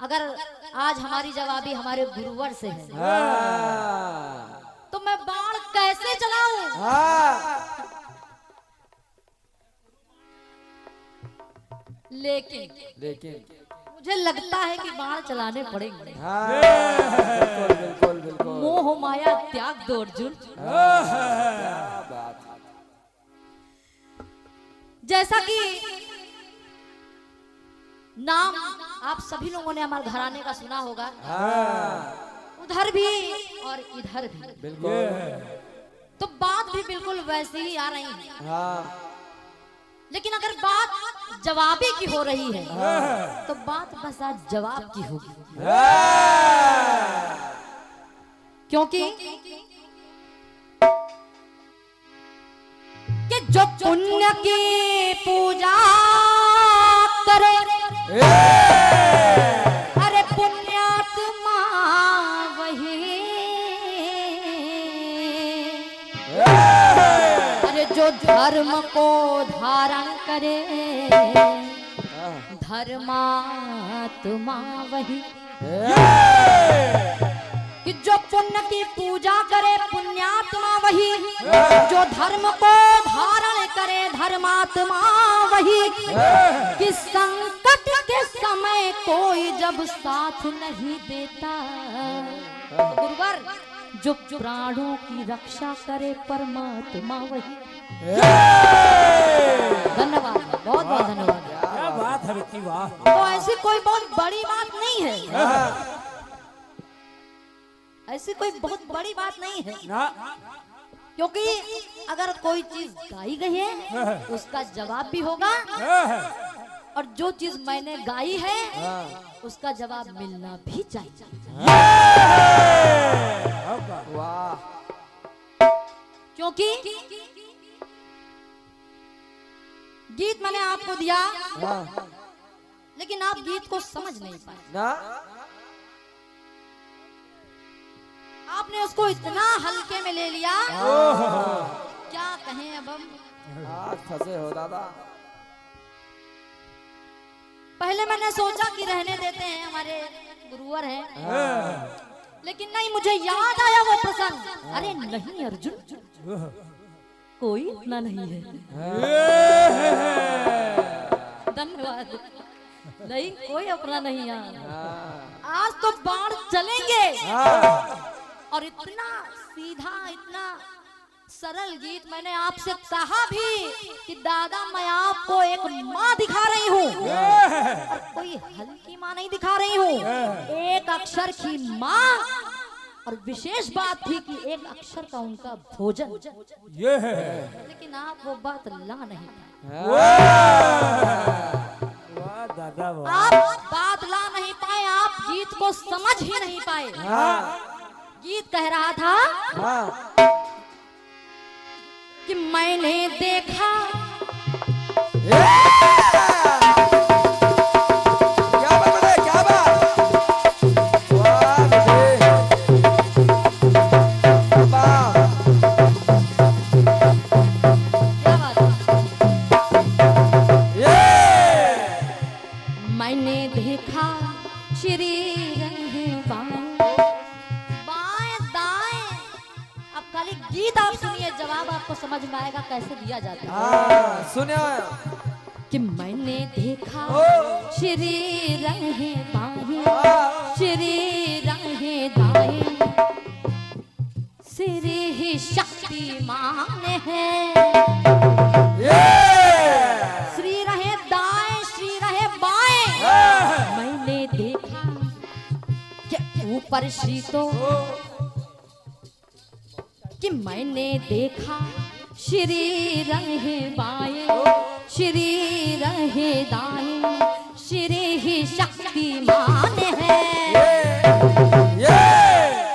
अगर आज हमारी जवाबी हमारे गुरुवर से है तो मैं बाण कैसे चलाऊं? लेकिन मुझे लगता है कि बाण चलाने पड़ेंगे। बिल्कुल बिल्कुल बिल्कुल। मोह माया त्याग दो अर्जुन। जैसा कि नाम आप सभी लोगों ने हमारे घराने का सुना होगा, उधर भी और इधर भी, बिल्कुल। तो बात भी बिल्कुल वैसी ही आ रही है। लेकिन अगर बात जवाबी की हो रही है तो बात बस आज जवाब की होगी, क्योंकि कि जो पुण्य की पूजा करे, अरे पुण्यात्मा वही, अरे जो धर्म को धारण करे धर्मात्मा वही। कि जो पुण्य की पूजा करे पुण्यात्मा वही, जो धर्म को धारण करे धर्मात्मा वही। कि संकट के समय कोई जब साथ नहीं देता, गुरुवर जो प्राणों की रक्षा करे परमात्मा वही। धन्यवाद, बहुत बहुत धन्यवाद। क्या बात है बेटी, वाह। तो ऐसी कोई बहुत बड़ी बात नहीं है, ऐसी कोई बहुत बड़ी बात नहीं है ना, क्योंकि अगर कोई चीज गाई गई है उसका जवाब भी होगा, और जो चीज मैंने गाई है उसका जवाब मिलना भी चाहिए। वाह। क्योंकि गीत मैंने आपको दिया लेकिन आप गीत को समझ नहीं पाए ना, आपने उसको इतना हल्के में ले लिया, क्या कहें अब हम। आज फंसे हो दादा। पहले मैंने सोचा कि रहने देते हैं, हमारे गुरुवर हैं, लेकिन नहीं, मुझे याद आया वो प्रसंग। अरे नहीं अर्जुन, कोई इतना नहीं है। धन्यवाद। नहीं, कोई अपना नहीं है। आज तो बाण चलेंगे, और इतना सीधा, इतना सरल गीत मैंने आपसे कहा भी कि दादा मैं आपको एक माँ दिखा रही हूँ, कोई हल्की माँ नहीं दिखा रही हूँ, एक अक्षर की माँ, और विशेष बात थी कि एक अक्षर का उनका भोजन। ये है, लेकिन आप वो बात ला नहीं पाए। वाह दादा वाह। आप बात ला नहीं पाए, आप गीत को समझ ही नहीं पाए। गीत कह रहा था कि मैंने देखा क्या बात है, क्या बात। वाह बेटे, वाह। क्या बात है? मैंने देखा श्री बाएं दाएं। अब खाली गीत आप सुनिए, जवाब आपको समझ में आएगा कैसे दिया जाता है। सुनियो कि मैंने देखा श्री रहे बाएं, श्री रहे दाएं, श्री ही शक्तिमान है। श्री रहे दाएं, श्री रहे बाएं। मैंने देखा कि ऊपर श्री तो, कि मैंने देखा श्री रहे बाएं, श्री रहे दाएं, श्री ही शक्तिमान है।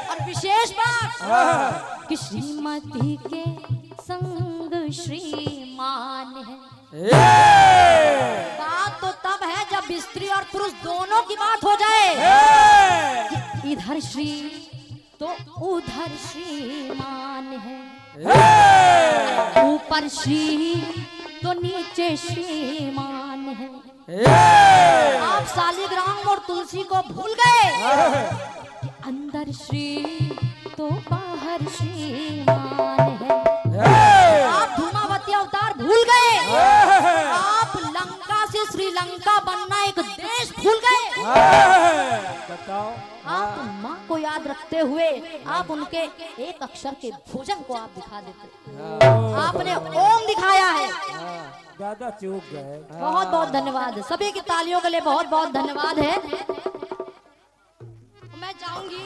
और विशेष बात कि श्रीमती के संग श्रीमान है। बात तो तब है जब स्त्री और पुरुष दोनों की बात हो जाए, कि इधर श्री तो उधर श्रीमान है, ऊपर श्री तो नीचे श्रीमान है। आप शालिग्राम और तुलसी को भूल गए। अंदर श्री तो बाहर श्रीमान है। आप धूमावती अवतार भूल गए। आप लंका से श्रीलंका बनना एक देश भूल गए। बताओ। आप माँ को याद रखते हुए आप उनके एक अक्षर के भोजन को आप दिखा देते। आपने ओम दिखाया है। दादा चूक गए। बहुत बहुत धन्यवाद है सभी की तालियों के लिए। बहुत बहुत धन्यवाद है। मैं चाहूंगी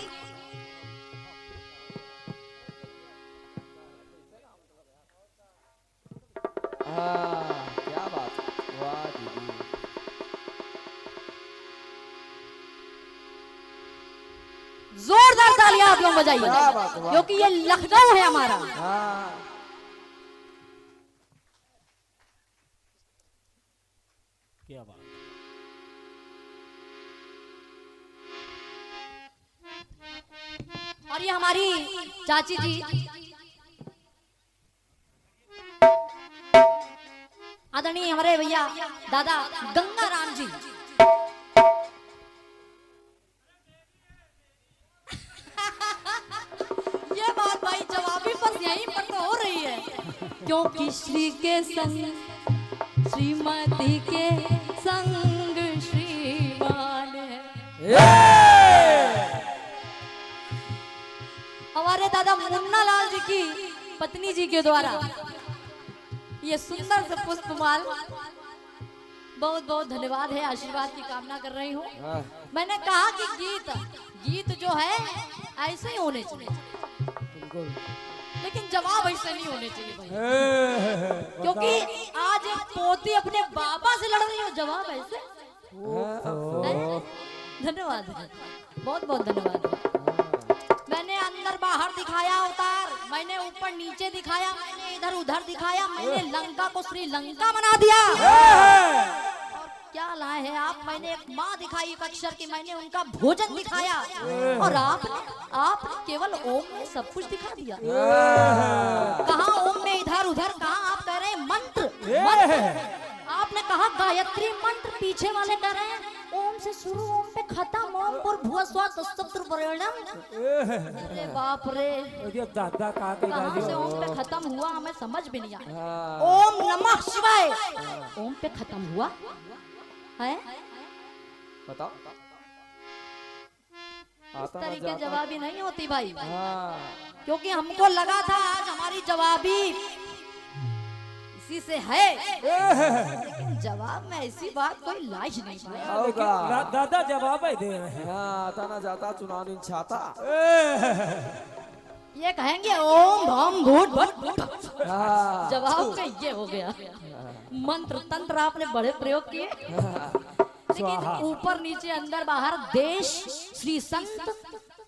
क्या बात है। वाह दीदी। जोरदार तालियां आप लोग बजाइए क्या बात है, वाह। क्योंकि ये लखनऊ है हमारा। हाँ क्या बात। और ये हमारी चाची जी आदरणीय हमारे भैया दादा गंगा राम जी। ये बात भाई जवाबी बस यहीं पर तो हो रही है। क्योंकि श्री के संग श्रीमती के संग श्रीमान है। हमारे दादा मुन्ना लाल जी की पत्नी जी के द्वारा ये सुंदर से पुष्पमाल। बहुत बहुत धन्यवाद है। आशीर्वाद की कामना कर रही हूँ। मैंने कहा कि गीत जो है ऐसे ही होने चाहिए, लेकिन जवाब ऐसे नहीं होने चाहिए भाई। क्योंकि आज एक पोती अपने बाबा से लड़ रही हो, जवाब ऐसे। धन्यवाद, बहुत बहुत धन्यवाद। मैंने अंदर बाहर दिखाया अवतार, मैंने ऊपर नीचे दिखाया, मैंने इधर उधर दिखाया, मैंने लंका को श्रीलंका बना दिया। और क्या लाए हैं आप? मैंने एक माँ दिखाई एक अक्षर की, मैंने उनका भोजन दिखाया। और आपने केवल ओम में सब कुछ दिखा दिया। कहाँ ओम में इधर उधर, कहाँ आप कह रहे हैं मंत्र। आपने कहा गायत्री मंत्र, पीछे वाले कह रहे हैं ओम से शुरू ओम पे खत्म, ओम पर भुआ स्वा तस्तत्र परिणाम। अरे बाप रे, दादा कहाँ से ओम पे खत्म हुआ हमें समझ भी नहीं आया। ओम नमः शिवाय ओम पे खत्म हुआ है। बताओ। इस तरीके जवाबी नहीं होती भाई। क्योंकि हमको लगा था आज हमारी जवाबी इसी से है, लेकिन जवाब में ऐसी बात कोई ला ही नहीं पाया। दादा जवाब ही दे रहे हैं। आता ना जाता चुनाव नहीं छाता। ये कहेंगे ओम भम भूत भट। जवाब में ये हो गया। मंत्र तंत्र आपने बड़े प्रयोग किए, लेकिन ऊपर नीचे अंदर बाहर देश श्री संत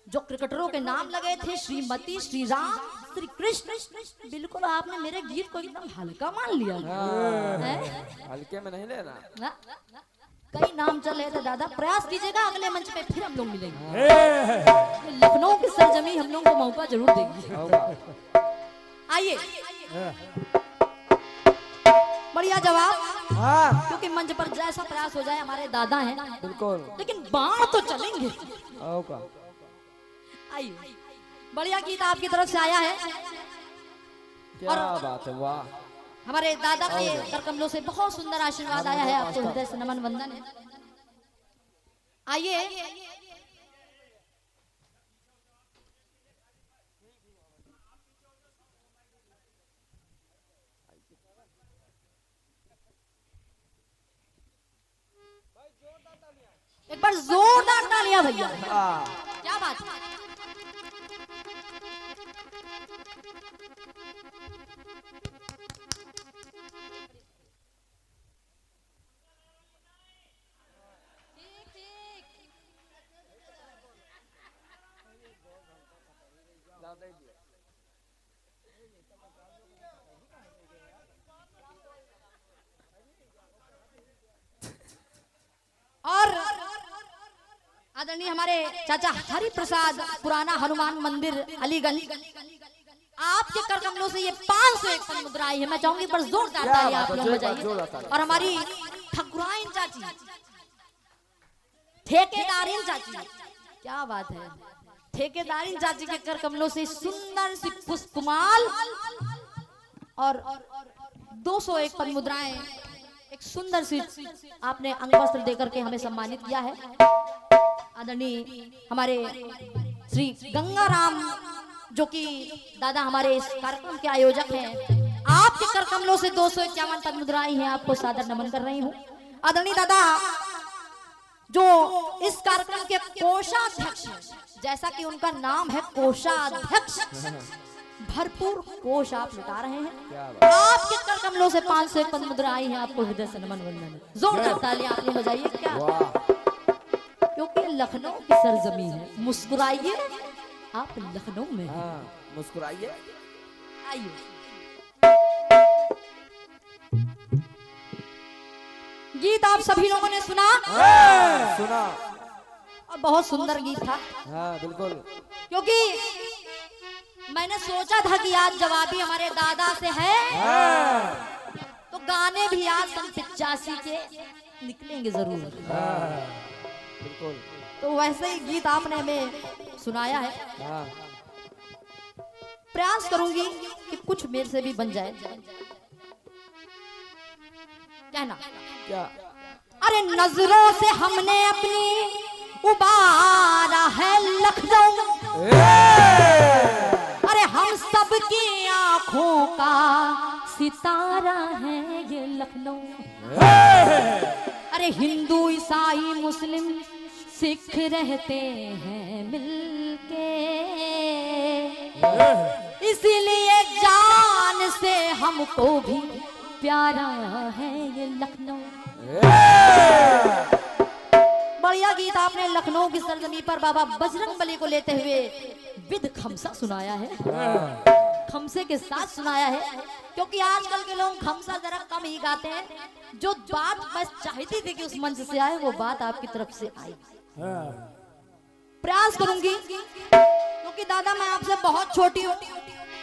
जो क्रिकेटरों के नाम लगे थे, श्रीमती, श्री राम, श्री कृष्ण, बिल्कुल आपने मेरे गीत को एकदम हल्का मान लिया। हल्के में नहीं लेना ना? कई नाम चल रहे थे दादा। प्रयास कीजिएगा अगले मंच पे फिर हम लोग मिलेंगे। लखनऊ की सरजमी हम लोग को मौका जरूर देगी। आइए, बढ़िया जवाब। क्योंकि मंच पर जैसा प्रयास हो जाए, हमारे दादा हैं बिल्कुल, लेकिन बाण तो चलेंगे। आइए, बढ़िया गीत आपकी तरफ से आया है। क्या बात है, वाह। हमारे दादा के कर कमलों से बहुत सुंदर आशीर्वाद आया है। आपको हृदय से नमन वंदन है। आइए, एक बार जोरदार तालियां भैया। क्या बात है। और आदरणीय हमारे चाचा हरि प्रसाद, पुराना हनुमान मंदिर अलीगंज, आपके कर कमलों से ये 501 मुद्रा आई है। मैं चाहूंगी पर जोरदार तालियां आप लोग बजाइए। और हमारी ठकुराइन चाची, ठेकेदारिन चाची, क्या बात है, ठेकेदारिन चाची के कर कमलों से सुंदर सी पुष्पमाल और 201 पद मुद्राएं, एक सुंदर सी आपने अंगवस्त्र देकर के हमें सम्मानित किया है। आदरणीय हमारे श्री गंगाराम जो कि दादा हमारे इस कार्यक्रम के आयोजक हैं, आपके कर कमलों से 251 पद मुद्राएं हैं, आपको सादर नमन कर रही हूँ। आदरणीय दादा जो इस कार्यक्रम के कोषाध्यक्ष हैं, जैसा कि उनका नाम है कोषाध्यक्ष, भरपूर कोष आप लुटा रहे हैं। आपके कर कमलों से 501 पद मुद्रा आई है, आपको हृदय से नमन वंदन है। जोरदार तालियां आपने बजाइए क्या, क्योंकि लखनऊ की सरजमी है। मुस्कुराइए, आप लखनऊ में हैं। मुस्कुराइए। आइए गीत आप सभी लोगों ने सुना, सुना, और बहुत सुंदर गीत था। हाँ बिल्कुल, क्योंकि मैंने सोचा था कि आज जवाबी हमारे दादा से है, तो गाने भी आज सन 85 के निकलेंगे जरूर। बिल्कुल, तो वैसे ही गीत आपने हमें सुनाया है। प्रयास करूंगी कि कुछ मेरे से भी बन जाए। कहना क्या? अरे नजरों से हमने अपनी उबारा है लखनऊ, अरे हम सब की आंखों का सितारा है ये लखनऊ। अरे हिंदू ईसाई मुस्लिम सिख रहते हैं मिलके, इसीलिए जान से हमको भी प्यारा है ये लखनऊ। बढ़िया गीत आपने लखनऊ की सरजमी पर बाबा बजरंगबली को लेते हुए विद खमसा सुनाया है, खमसे के साथ सुनाया है। क्योंकि आजकल के लोग खमसा जरा कम ही गाते हैं। जो बात मैं चाहती थी कि उस मंच से आए, वो बात आपकी तरफ से आई। प्रयास करूंगी, क्योंकि दादा मैं आपसे बहुत छोटी हूँ,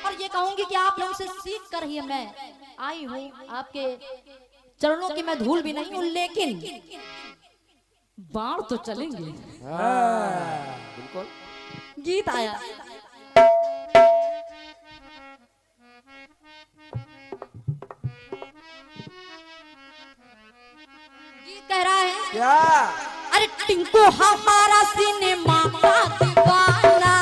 और ये कहूंगी कि आप लोगों से सीख कर ही मैं आई हूँ। आपके चरणों की मैं धूल भी नहीं हूँ, लेकिन बाढ़ तो चलेंगे। बिल्कुल, गीत आया, गीत कह रहा है क्या? अरे टिंकू हमारा सिनेमा का दीवाना,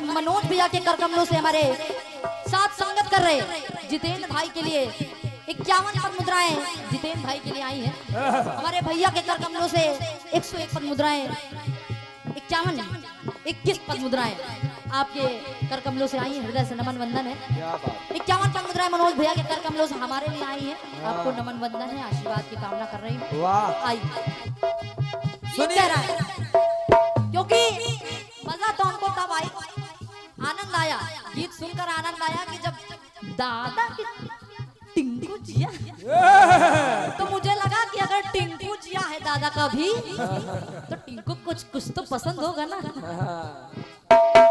मनोज भैया के कर कमलों से हमारे साथ संगत कर रहे जितेंद्र भाई के लिए 51 पद मुद्राएं जितेंद्र भाई के लिए आई हैं। हमारे भैया के कर कमलों से 101 पद मुद्राएं, 21 पद मुद्राएं आपके कर कमलों से आई हैं। हृदय से नमन वंदन है। 51 पद मुद्राएं मनोज भैया के कर कमलों से हमारे लिए आई हैं। आपको नमन वंदन है, आशीर्वाद की कामना कर रही हूँ। आई कह रहा है, क्योंकि मजा तो हमको तब आई, आनंद आया, गीत सुनकर आनंद आया कि जब दादा की टिंकू जिया, तो मुझे लगा कि अगर टिंकू जिया है दादा का भी, तो टिंकू कुछ तो पसंद होगा ना।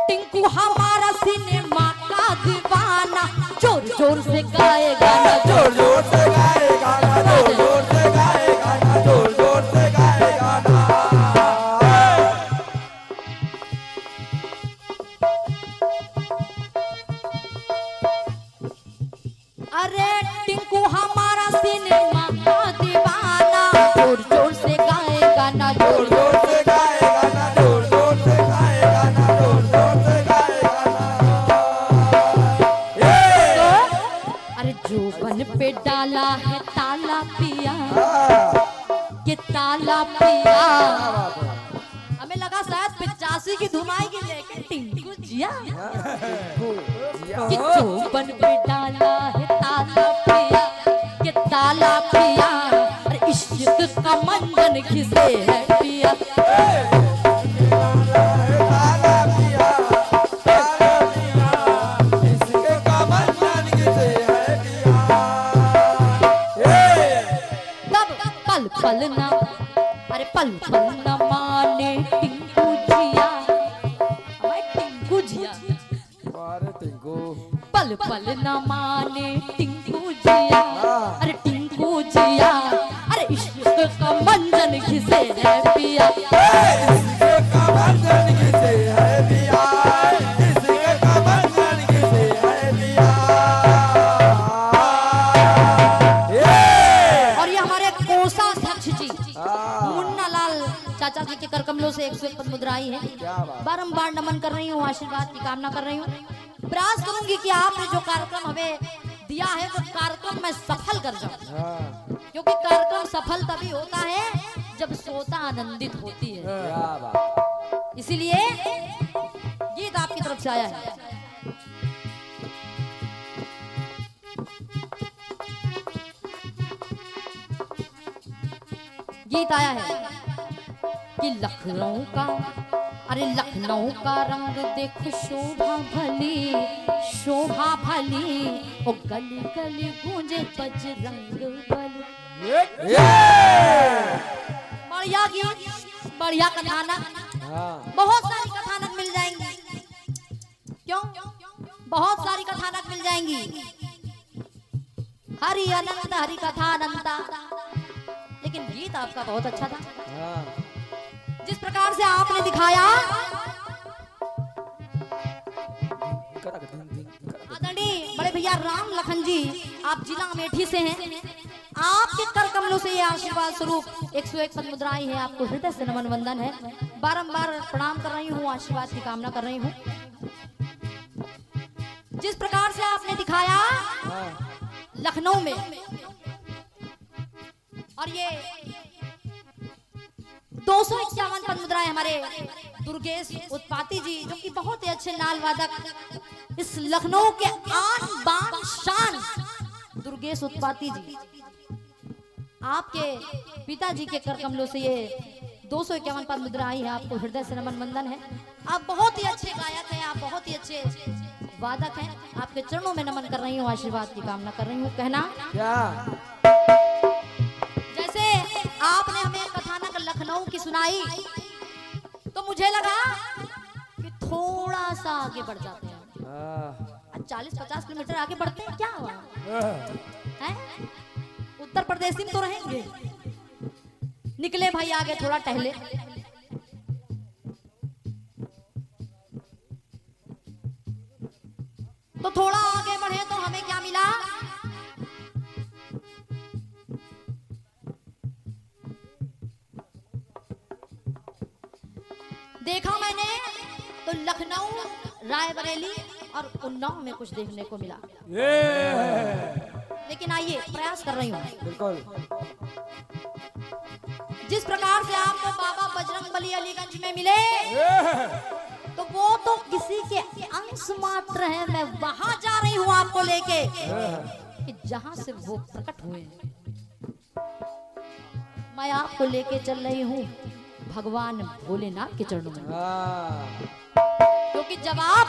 टिंकू हमारा सिनेमा का दीवाना, जोर जोर से गाए गाना, जोर जोर से गाए गाना, जोर जोर से गाए गाना, जोर जोर से गाए गाना। अरे टिंकू हमारा सिनेमा का दीवाना, जोर जोर से गाए गाना, जोर जोर से गाए गाना, जोर जोर से गाए गाना, जोर जोर से गाए गाना। अरे जोबन पे डाला है ताला पिया, ये ताला पिया। हमें लगा शायद 85 की धुमाई की लेके टिंकू जिया जिया कि चौबन पे डाला है ताला पिया कि ताला पिया अरे इश्क का मंजन घिसे है पिया ताला पिया इसके का बंधन किसे है पिया तब पल पल ना अरे पल पल ना माने टिंकू जिया भाई टिंकू जिया अरे टिंकू पल पल ना माने टिंकू जिया अरे टिंकू जिया अरे इश्क का मंजन घिसे है पिया इसके का बंधन किसे है पिया इसके का बंधन किसे है पिया और ये हमारे कोसा अध्यक्ष जी मुन्ना लाल चाचा जी के कर कमलों से 101 पद मुद्रा आई है। क्या बात बारंबार नमन कर रही हूँ, आशीर्वाद की कामना कर रही हूँ। प्रयास करूंगी कि आपने जो कार्यक्रम हमें दिया है वो कार्यक्रम मैं सफल कर जाऊं, क्योंकि कार्यक्रम सफल तभी होता है जब श्रोता आनंदित होती है। क्या बात इसीलिए गीत आपकी तरफ से आया है। गीत आया है कि लखनऊ का अरे लखनऊ का रंग देखो शोभा भली ओ गली गली गूंजे बजरंग बली। बढ़िया गीत, बढ़िया कथानक, बहुत सारी कथानक मिल जाएंगी। क्यों? बहुत सारी कथानक मिल जाएंगी। हरि अनंत हरि कथा अनंता। लेकिन गीत आपका बहुत अच्छा था। जिस प्रकार से आपने दिखाया आदरणीय बड़े भैया राम लखन जी, आप जिला अमेठी से हैं। आपके कर कमलों से ये आशीर्वाद स्वरूप 101 पद मुद्रा आई है। आपको हृदय से नमन वंदन है। बारंबार प्रणाम कर रही हूँ, आशीर्वाद की कामना कर रही हूँ। जिस प्रकार से आपने दिखाया लखनऊ में, और ये 251 पद मुद्रा है हमारे दुर्गेश उत्पाती जी, जो कि बहुत ही अच्छे नाल वादक, इस लखनऊ के आन बान शान दुर्गेश उत्पाती जी। आपके पिताजी के कर कमलों से ये 251 पद मुद्रा आई है। आपको हृदय से नमन वंदन है। आप बहुत ही अच्छे गायक हैं, आप बहुत ही अच्छे वादक हैं। आपके चरणों में नमन कर रही हूँ, आशीर्वाद की कामना कर रही हूँ। कहना क्या जैसे आपने हमें कथानक लखनऊ की सुनाई, तो मुझे लगा कि थोड़ा सा आगे बढ़ जाते हैं। 40-50 किलोमीटर आगे बढ़ते हैं, क्या हुआ है? उत्तर प्रदेश में तो रहेंगे। निकले भाई आगे, थोड़ा टहले। तो थोड़ा आगे बढ़े तो हमें क्या मिला? देखा मैंने तो लखनऊ, रायबरेली और उन्नाव में कुछ देखने को मिला। लेकिन आइए, प्रयास कर रही हूँ। बिल्कुल जिस प्रकार से आपको बाबा बजरंगबली अलीगंज में मिले, तो वो तो किसी के अंश मात्र है। मैं वहां जा रही हूँ आपको लेके, कि जहां से वो प्रकट हुए। मैं आपको लेके चल रही हूँ भगवान भोलेनाथ के चरणों में। क्योंकि जब आप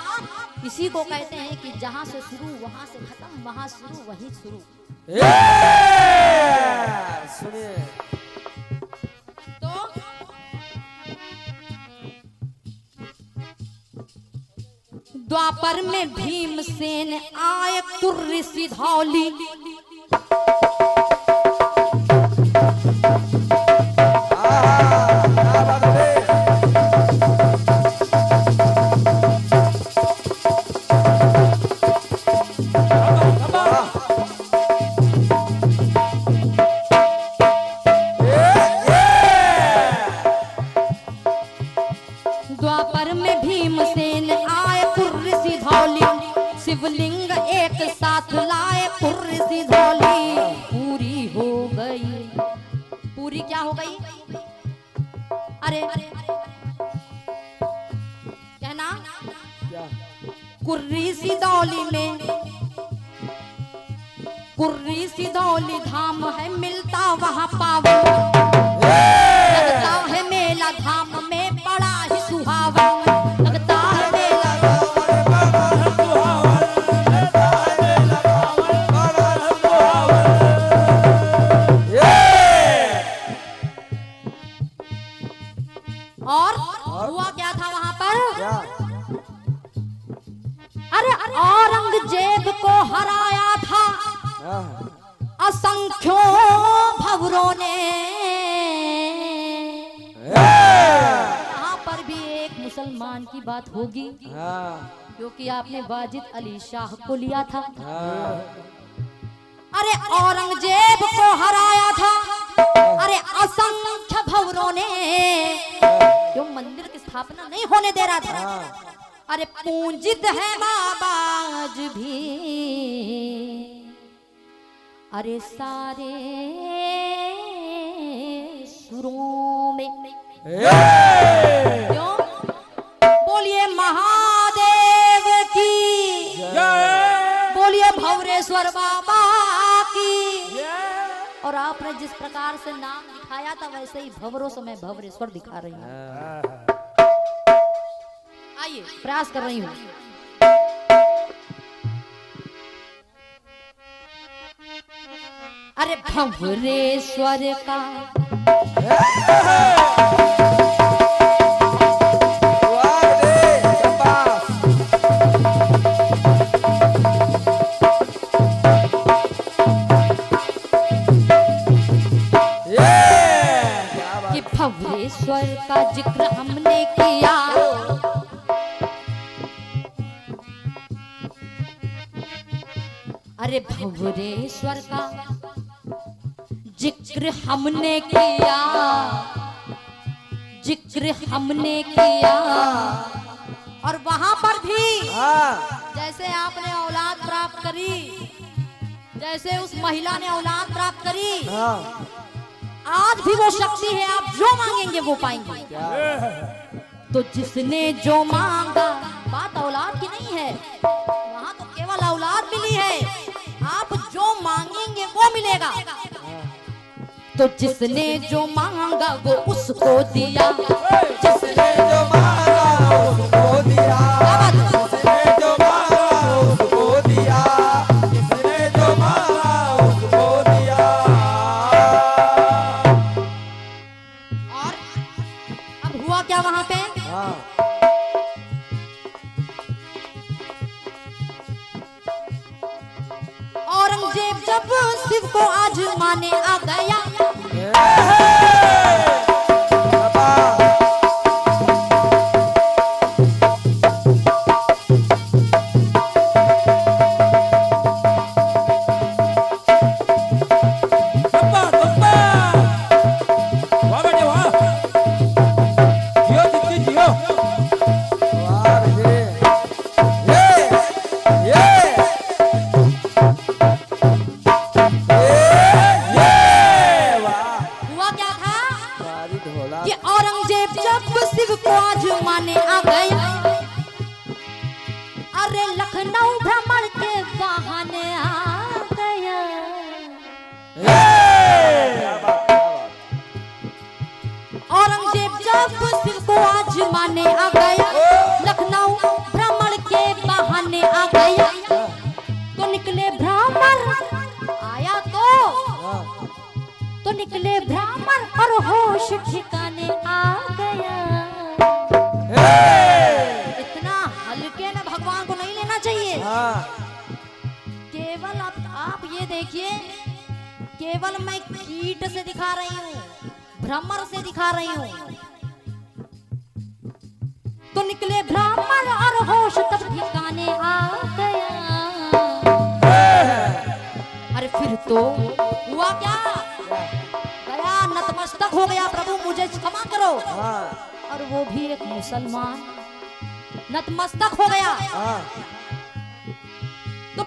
किसी को कहते हैं कि जहां से शुरू वहां से खत्म, वहां शुरू वहीं शुरू, सुनिए तो द्वापर में भीमसेन आए कुर्री सिधौली। द्वापर में भीमसेन आए कुर्री सिधौली, शिवलिंग एक साथ लाए कुर्री सिधौली। पूरी हो गई, पूरी क्या हो गई? अरे कुर्री सिदौली में, कुर्री सिदौली धाम है, मिलता वहाँ पावन, लगता है मेला धाम में बड़ा ही सुहावन, लगता है मेला और हुआ क्या था वहां पर? अरे औरंगजेब को हराया था असंख्यों भवरों ने। यहाँ पर भी एक मुसलमान की बात होगी, क्योंकि आपने वाजिद अली शाह को लिया था। अरे औरंगजेब को हराया था, अरे असंख्य भवरों ने, क्यों मंदिर की स्थापना नहीं होने दे रहा था। अरे पूंजित है बाबा आज भी, अरे सारे सुरों में। क्यों? बोलिए महादेव की, बोलिए भवरेश्वर बाबा की। और आपने जिस प्रकार से नाम दिखाया था, वैसे ही भवरों से मैं भवरेश्वर दिखा रही हूँ। आइए प्रयास कर रही हूँ। अरे भवरेश्वर का कि भवरेश्वर का जिक्र हमने किया, अरे भवरेश्वर का जिक्र हमने किया, जिक्र हमने किया। और वहां पर भी जैसे आपने औलाद प्राप्त करी, जैसे उस महिला ने औलाद प्राप्त करी, आज भी वो शक्ति है, आप जो मांगेंगे वो पाएंगे। तो जिसने जो मांगा, बात औलाद की नहीं है, वहां तो केवल औलाद मिली है, आप जो मांगेंगे वो मिलेगा। तो जिसने जो मांगा वो उसको दिया, जिसने जो मांगा उसको दिया, जिसने जो मांगा उसको दिया, जिसने जो मांगा उसको दिया। और अब हुआ क्या वहां पे? औरंगजेब जब शिव को आजमाने आ गया, कि औरंगजेब जब शिव को आजमाने आ गया, अरे लखनऊ भ्रमण के बहाने आ गया। औरंगजेब जब शिव को आजमाने आ गया, लखनऊ भ्रमण के बहाने आ गया। तो निकले ब्राह्मण, आया तो निकले ब्राह्मण और होश ठिकाने आ गया। इतना हल्के में भगवान को नहीं लेना चाहिए। केवल आप ये देखिए, केवल मैं कीट से दिखा रही हूँ, भ्रमर से दिखा रही हूँ। तो निकले ब्राह्मण और होश तब ठिकाने आ गया। अरे फिर तो हुआ क्या? गया नतमस्तक हो गया, प्रभु मुझे क्षमा करो। और वो भी एक मुसलमान नतमस्तक हो गया। तो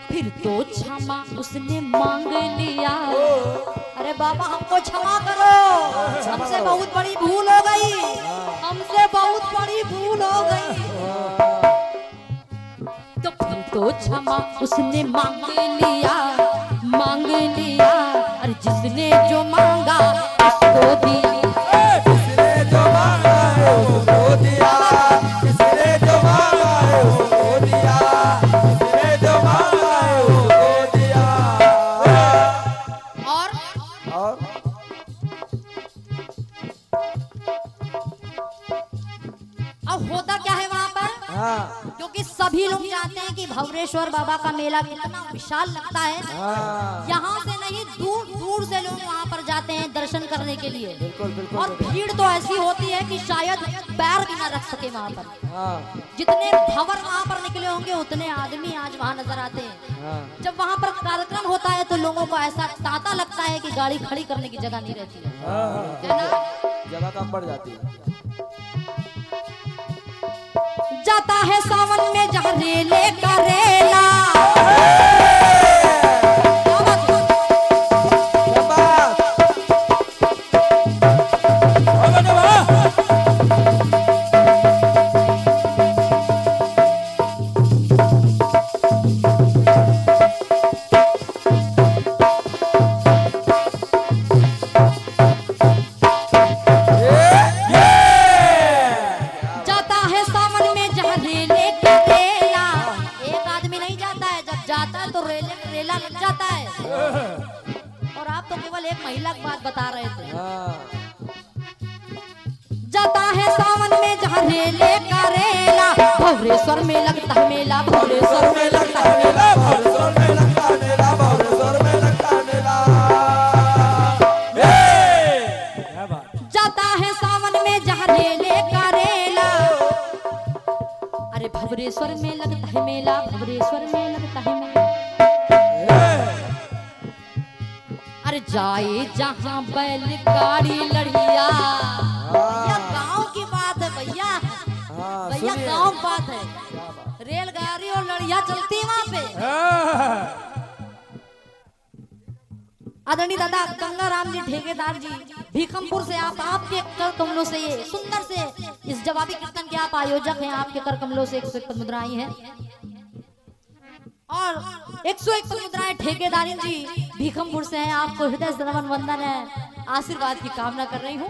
फिर तो क्षमा उसने मांग लिया। अरे बाबा हमको क्षमा करो, हमसे बहुत बड़ी भूल हो गई, हमसे बहुत बड़ी भूल हो गई। तो क्षमा उसने मांग लिया, मांग लिया। अरे जिसने जो मांगा उसको दिया, किसने जो मांगा है उसको दिया, किसने जो मांगा है उसको दिया, किसने जो मांगा है उसको दिया। और अब होता क्या है वहां पर, हाँ क्योंकि सभी लोग जानते हैं कि भवरेश्वर बाबा का मेला कितना विशाल लगता है। हाँ यहाँ से नहीं, दूर दूर से लोग वहाँ पर जाते हैं दर्शन करने के लिए। बिल्कुल बिल्कुल और भीड़ तो ऐसी होती है कि शायद पैर भी ना रख सके वहाँ पर। हाँ जितने भंवर वहाँ पर निकले होंगे उतने आदमी आज वहाँ नजर आते हैं। हाँ जब वहाँ पर कार्यक्रम होता है तो लोगों को ऐसा तांता लगता है कि गाड़ी खड़ी करने की जगह नहीं रहती है, है ना? जगह कम पड़ जाती है। जाता है सावन में जहाँ रेले करेला, जाता है सावन में जहाँ रेले करेला। एक आदमी नहीं जाता है, जब जाता है तो रेला लग जाता है। और आप तो केवल एक महिला की बात बता रहे थे। हाँ जाता है सावन में जहाँ रेले करेला, भवरेश्वर में लगता है मेला, भवरेश्वर में लगता है मेला। भवरेश्वर में लगता है मेला, भवरेश्वर में लगता है मेला। क्या बात। जाता है सावन में जहाँ रेले करेला, अरे भवरेश्वर में लगता है मेला, भवरेश्वर में लगता है मेला। अरे जाए जहाँ बैलगाड़ी लड़िया, भैया गांव की बात है भैया, हाँ भैया सुनिए। गांव की बात है। रेलगाड़ी और लड़िया चलती है वहाँ पे। आदरणीय दादा गंगाराम जी ठेकेदार जी भीखमपुर से आपके कर कमलों से ये सुंदर से इस जवाबी कीर्तन के आप आयोजक हैं। आपके कर कमलों से 101 पद मुद्राएं हैं और 101 पद मुद्राएं ठेकेदारी जी भीखमपुर से हैं। आपको हृदय से नमन वंदन है, आशीर्वाद की कामना कर रही हूँ।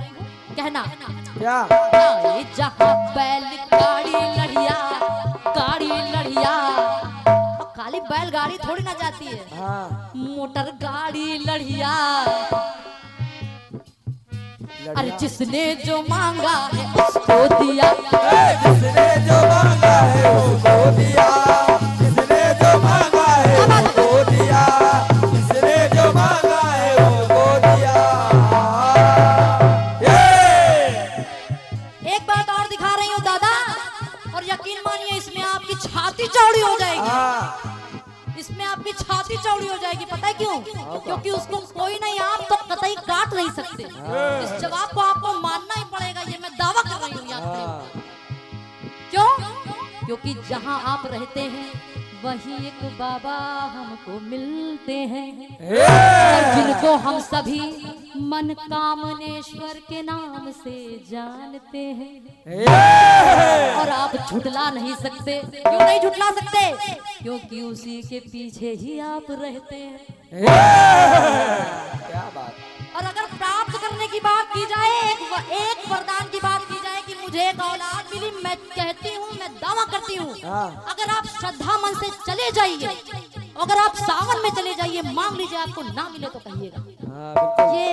कहना क्या जाए जहाँ बैलगाड़ी लड़िया, गाड़ी लड़िया, और खाली बैलगाड़ी थोड़ी ना जाती है, हाँ मोटर गाड़ी लड़िया। अरे लड़िया। जिसने जो मांगा है उसको दिया, जिसने जो मांगा है उसको दिया, जिसने जो मांगा है उसको दिया, जिसने जो मांगा है उसको दिया। एक बात और दिखा रही हूँ दादा, और यकीन मानिए इसमें आपकी छाती चौड़ी हो जाएगी, हाँ इसमें आपकी छाती चौड़ी हो जाएगी। पता है क्यों? क्योंकि उसको कोई नहीं, आप तो कतई काट नहीं सकते। इस जवाब को आपको मानना ही पड़ेगा, ये मैं दावा कर रही हूँ यहाँ पे। क्यों? क्योंकि जहाँ आप रहते हैं वही एक बाबा हमको मिलते हैं, और जिनको हम सभी मन कामनेश्वर के नाम से जानते हैं। और आप झुटला नहीं सकते। क्यों नहीं झुटला सकते? क्योंकि उसी के पीछे ही आप रहते हैं। क्या बात। और अगर प्राप्त करने की बात की जाए, एक वरदान की बात की जाए कि मुझे एक औलाद मिली, मैं कहती हूँ, मैं दावा करती हूँ, हाँ। अगर आप श्रद्धा मन से चले जाइए, अगर आप सावन में चले जाइए, मांग लीजिए, आपको ना मिले तो कहिएगा। हाँ बिल्कुल। ये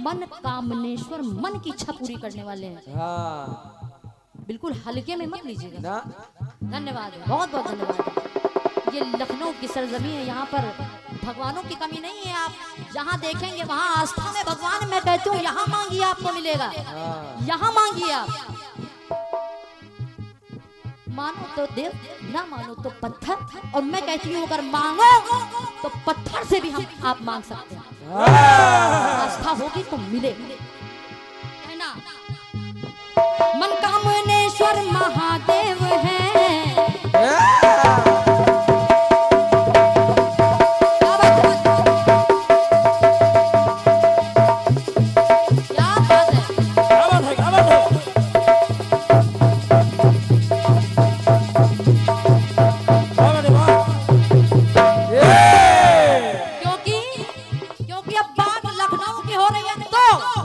मन कामनेश्वर मन की इच्छा पूरी करने वाले हैं, हाँ बिल्कुल हल्के में मत लीजिएगा। ना धन्यवाद है, बहुत बहुत धन्यवाद। ये लखनऊ की सरजमी है, यहाँ पर भगवानों की कमी नहीं है। आप जहाँ देखेंगे वहाँ आस्था में भगवान, मैं कहती हूँ यहाँ मांगिए आपको मिलेगा, यहाँ मांगिए आप। मानो तो देव, ना मानो तो पत्थर। और मैं कहती हूँ अगर मांगो तो पत्थर से भी हम आप मांग सकते हैं। आस्था होगी तो मिले, है ना? मन कामनेश्वर महादेव है।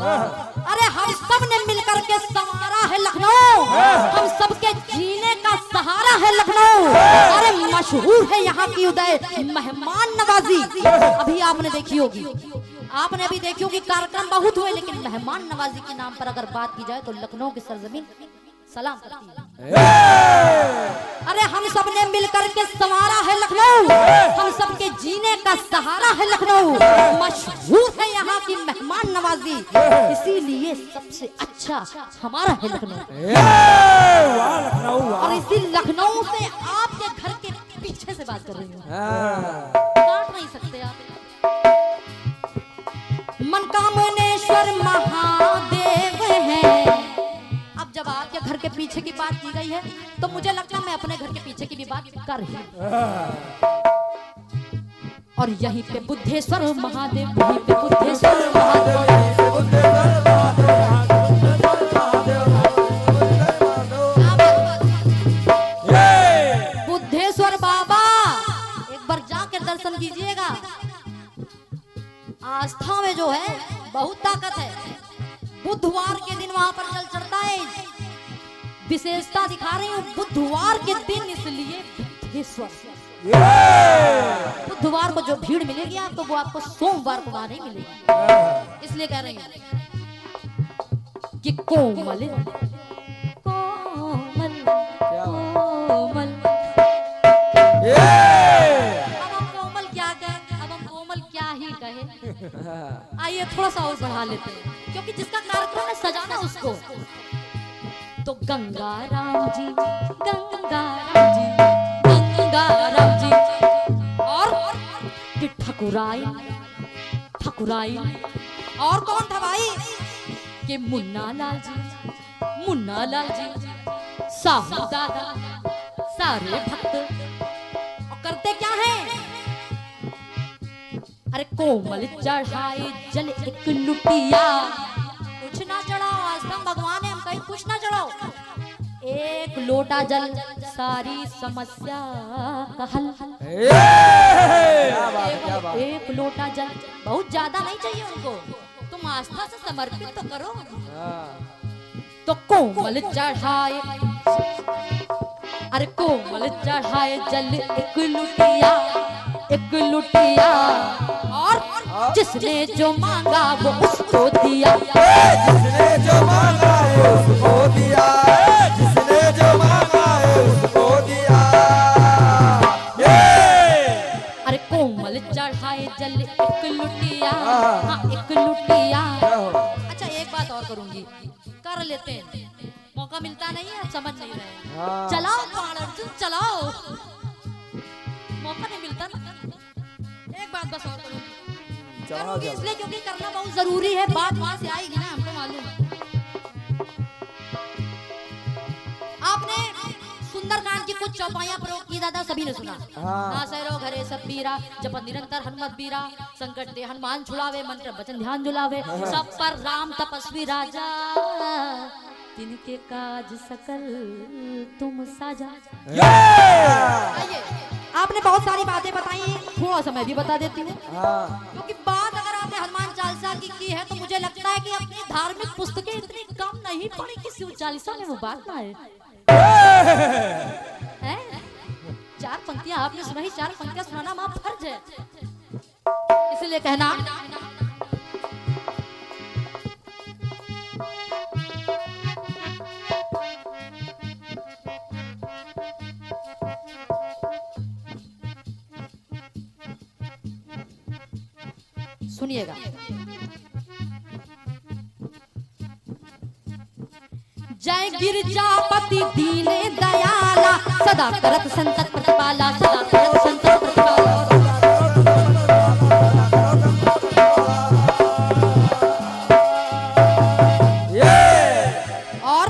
अरे हम सब ने मिलकर के संवारा है लखनऊ, हम सबके जीने का सहारा है लखनऊ। अरे मशहूर है यहाँ की उदय मेहमान नवाजी। अभी आपने देखी होगी, आपने अभी देखी होगी, कार्यक्रम बहुत हुए, लेकिन मेहमान नवाजी के नाम पर अगर बात की जाए तो लखनऊ की सरजमीन सलाम करती है। अरे हम सब ने मिलकर के संवारा है लखनऊ, हम सबके जीने का सहारा है लखनऊ। मशहूर है यहाँ की मेहमान नवाजी, इसीलिए सबसे अच्छा हमारा है लखनऊ। वाह लखनऊ वाह। और इसी लखनऊ से आपके घर के पीछे से बात कर रही हूँ, हाँ। काट नहीं सकते आप। मनकामनेश्वर महादेव है। अब जब आपके घर के पीछे की बात की गई है तो मुझे लगता है मैं अपने घर के पीछे की भी बात कर रही हूँ। और यहीं पे बुद्धेश्वर महादेव, यहीं पे बुद्धेश्वर महादेव। बुद्धेश्वर बाबा एक बार जाकर दर्शन कीजिएगा। आस्था में जो है बहुत ताकत है। बुधवार के दिन वहां पर जल चढ़ता है। विशेषता दिखा रही हूँ बुधवार के दिन, इसलिए बुद्धेश्वर। बुधवार को जो भीड़ मिलेगी आपको, वो आपको सोमवार को वहां नहीं मिलेगी। इसलिए कह रही हूँ कि कोमल कोमल कोमल। अब हम कोमल क्या कहें, अब हम कोमल क्या ही कहें। आइए थोड़ा सा और बढ़ा लेते हैं, क्योंकि जिसका कार्यक्रम है सजाना उसको। तो गंगा राम जी, गंगा राम जी, गंगा राम जी। और कि ठकुराई ठकुराई। और कौन था भाई? कि मुन्ना लाल जी, मुन्ना लाल जी, साहू दादा, सारे भक्त। और करते क्या है? अरे कोमल चढ़ाए जल एक लुटिया। कुछ ना चढ़ाओ, आज तक भगवान है, हम कहीं कुछ ना चढ़ाओ। एक लोटा जल सारी समस्या का हल। एक लोटा जल, बहुत ज्यादा नहीं चाहिए उनको, तुम आस्था से समर्पित तो करो। तो कोमल चढ़ाए, अरे कोमल चढ़ाए जल एक लुटिया, एक लुटिया। और जिसने जो मांगा वो उसको दिया, जिसने जो मांगा है उसको दिया, जिसने जो मांगा है उसको दिया। अरे कोमल चढ़ाए जल एक लुटिया, हाँ एक लुटिया। अच्छा एक बात और करूंगी, कर लेते हैं, मौका मिलता नहीं है, समझ नहीं रहे। चलाओ बाण अर्जुन चलाओ, मौका नहीं मिलता ना। एक बात बस और करूंगी, इसलिए क्योंकि करना बहुत जरूरी है, बात वहां से आएगी ना, हमको मालूम है। आपने सुंदरकांड की कुछ चौपाइयां प्रयोग की, दादा सभी ने सुना। नासैरो घरे सब पीरा, जपत निरंतर हनुमत बीरा, संकट ते हनुमान छुड़ावे, मंत्र वचन ध्यान जुलावे, सब पर राम तपस्वी राजा, तिनके काज सकल तुम साजा। आइए, आपने बहुत सारी बातें बताई, थोड़ा सा मैं भी बता देती हूँ। क्योंकि बात अगर आपने हनुमान चालीसा की है तो मुझे लगता है कि अपनी धार्मिक पुस्तकें इतनी कम नहीं पढ़ी कि शिव चालीसा में वो बात ना है। चार पंक्तियां आपने सुनाई, चार पंक्तियां सुनाना मां फर्ज है, इसलिए कहना। सुनिएगा, जय गिरजापति दीने दयाला, सदा करत संतत प्रतिपाला, सदा करत संतत प्रतिपाला। और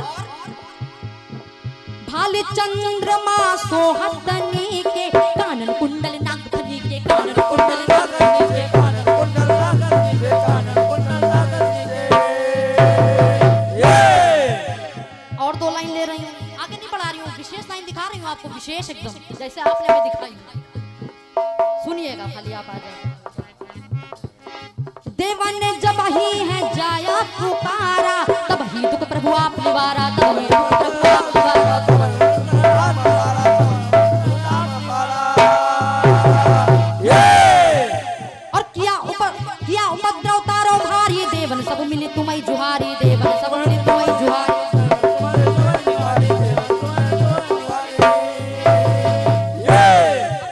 भाले चंद्रमा सोहतनी के, कानन कुंडल नागफनी के, कानन कुंडल नागफनी के, कानन कुंडल नागफनी के, कानन कुंडल नागफनी के। और दो लाइन ले रही हूँ, आगे नहीं बढ़ा रही हूँ, विशेष लाइन दिखा रही हूँ आपको, विशेष एकदम जैसे आपने हमें दिखाई। सुनिएगा खाली, आप आ जाए। देवन जब ही है जाया को निवारा तब ही प्रभु आप निवारा। और किया उपद्रव तारो भारी देवन सब मिली तुम्हें जुहारी देवन सब मिली तुम्हें जुहारी।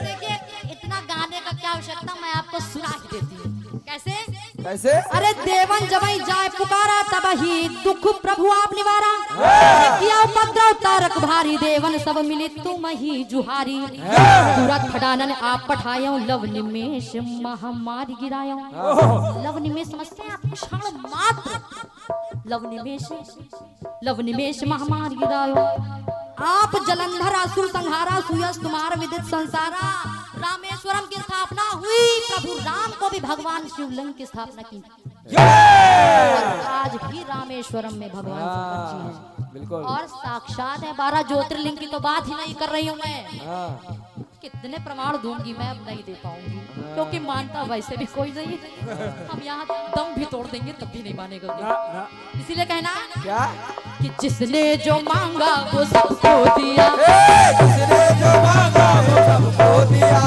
देखिए इतना गाने का क्या आवश्यकता, मैं आपको सुना ही देती हूँ। कैसे कैसे? अरे देवन जब ही जाए पुकारा तब ही दुख प्रभु आप निवारा। किया उपद्रव तारक भारी देवन सब मिली तुम ही जुहारी। तुरंत फटानन आप पठायो लव निमेश महामारी गिरायो। लव निमेश समझते हैं आप, क्षण मात्र लव निमेश महामारी गिरायो। आप जलंधर असुर संहारा सुयस तुम्हार विदित संसारा। रामेश्वरम की स्थापना हुई, प्रभु राम को भी भगवान शिवलिंग की स्थापना की। और आज भी रामेश्वरम में भगवान शंकर जी हैं। बिल्कुल। और साक्षात है 12 ज्योतिर्लिंग की तो बात ही नहीं कर रही हूँ मैं। कितने प्रमाण दूंगी मैं, अब नहीं दे पाऊंगी क्योंकि मानता वैसे भी कोई नहीं है। हम यहाँ दम भी तोड़ देंगे तब भी नहीं मानेगा। इसीलिए कहना क्या कि जिसने जो मांगा वो सबको दिया। जिसने जो मांगा वो सबको दिया।